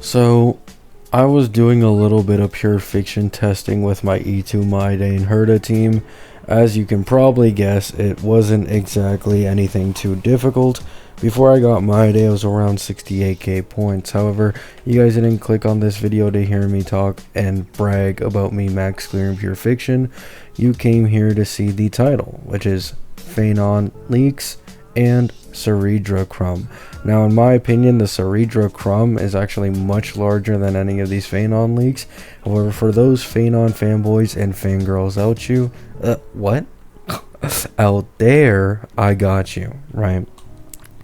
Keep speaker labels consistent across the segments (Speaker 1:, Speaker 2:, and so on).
Speaker 1: So, I was doing a little bit of pure fiction testing with my E2 Maide and Herda team. As you can probably guess, it wasn't exactly anything too difficult. Before I got Maide, I was around 68k points. However, you guys didn't click on this video to hear me talk and brag about me max clearing pure fiction. You came here to see the title, which is Phenon Leaks and Cereedra Crumb. Now, in my opinion, the Cereedra Crumb is actually much larger than any of these Phainon leaks. However, for those Phainon fanboys and fangirls what? out there, I got you, right?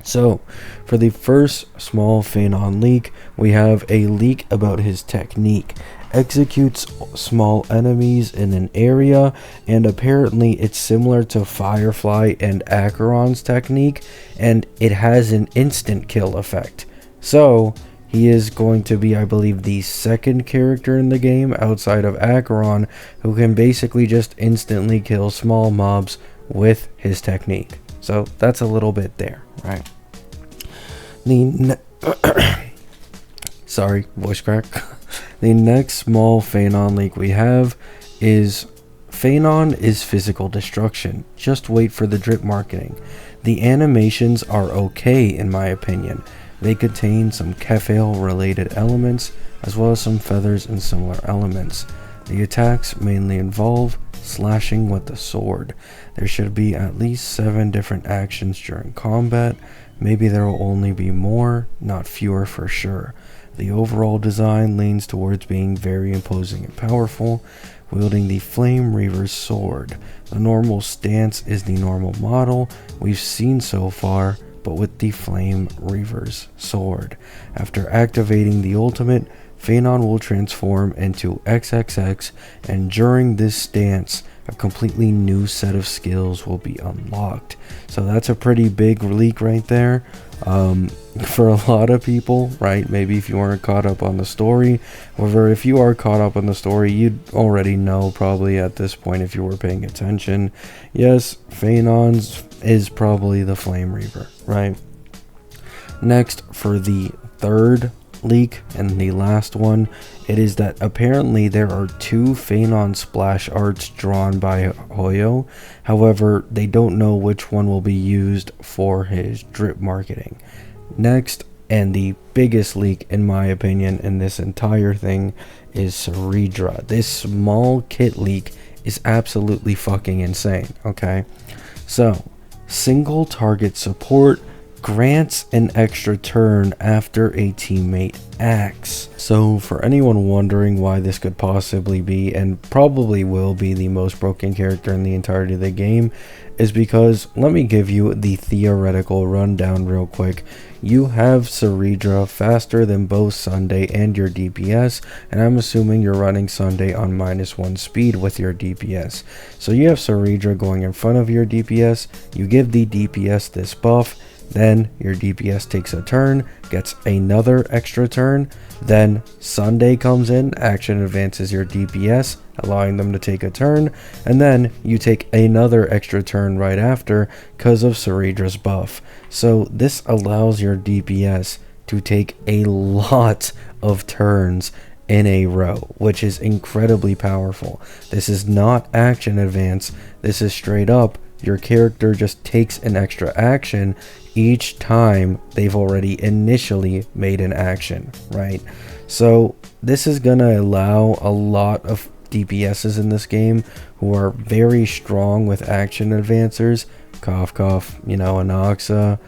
Speaker 1: So, for the first small Phainon leak, we have a leak about his technique. Executes small enemies in an area, and apparently it's similar to Firefly and Acheron's technique, and it has an instant kill effect. So, he is going to be, I believe, the second character in the game outside of Acheron who can basically just instantly kill small mobs with his technique. So, that's a little bit there, right? Sorry, voice crack. The next small Phenon leak we have is Phenon is physical destruction. Just wait for the drip marketing. The animations are okay in my opinion. They contain some Kefale related elements as well as some feathers and similar elements. The attacks mainly involve slashing with the sword. There should be at least 7 different actions during combat. Maybe there will only be more, not fewer for sure. The overall design leans towards being very imposing and powerful, wielding the Flame Reaver's sword. The normal stance is the normal model we've seen so far, but with the Flame Reaver's sword. After activating the ultimate, Phenon will transform into XXX, and during this stance, a completely new set of skills will be unlocked. So that's a pretty big leak right there. For a lot of people, right? Maybe if you weren't caught up on the story. However, if you are caught up on the story, you'd already know probably at this point if you were paying attention. Yes, Phenon's is probably the Flame Reaver, right? Next, for the third leak and the last one, it is that apparently there are 2 Phenon splash arts drawn by Hoyo. However, they don't know which one will be used for his drip marketing. Next, and the biggest leak in my opinion in this entire thing, is Cereedra. This small kit leak is absolutely fucking insane, okay? So, single target support grants an extra turn after a teammate acts. So for anyone wondering why this could possibly be, and probably will be, the most broken character in the entirety of the game, is because, let me give you the theoretical rundown real quick. You have Cereedra faster than both Sunday and your DPS, and I'm assuming you're running Sunday on -1 speed with your DPS. So you have Cereedra going in front of your DPS, you give the DPS this buff, then your DPS takes a turn, gets another extra turn, then Sunday comes in, action advances your DPS, allowing them to take a turn, and then you take another extra turn right after because of Cereedra's buff. So this allows your DPS to take a lot of turns in a row, which is incredibly powerful. This is not action advance, this is straight up your character just takes an extra action each time they've already initially made an action, right? So this is gonna allow a lot of DPSs in this game who are very strong with action advancers, cough cough, Anaxa,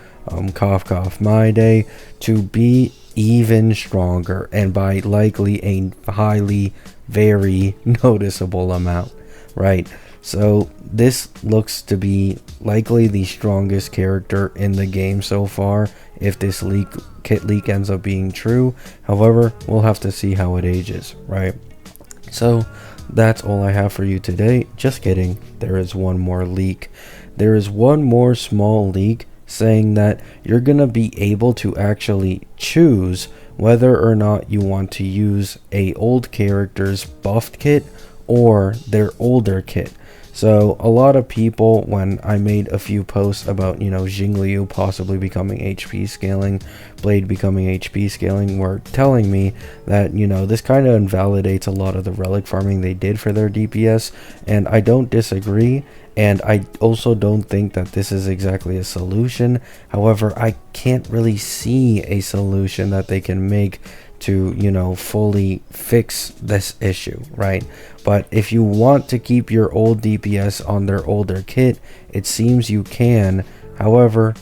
Speaker 1: cough cough Maide, to be even stronger, and by likely a highly, very noticeable amount, right? So this looks to be likely the strongest character in the game so far if this kit leak ends up being true. However, we'll have to see how it ages, right? So that's all I have for you today. Just kidding, there is one more leak. There is one more small leak saying that you're gonna be able to actually choose whether or not you want to use a old character's buffed kit or their older kit. So a lot of people, when I made a few posts about, Jingliu possibly becoming HP scaling, Blade becoming HP scaling, were telling me that, this kind of invalidates a lot of the relic farming they did for their DPS, and I don't disagree. And I also don't think that this is exactly a solution. However, I can't really see a solution that they can make to, fully fix this issue, right? But if you want to keep your old DPS on their older kit, it seems you can. However,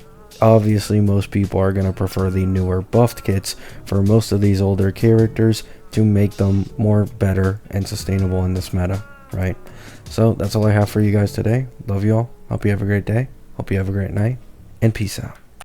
Speaker 1: obviously most people are going to prefer the newer buffed kits for most of these older characters to make them more better and sustainable in this meta, right? So that's all I have for you guys today. Love you all. Hope you have a great day. Hope you have a great night. And peace out.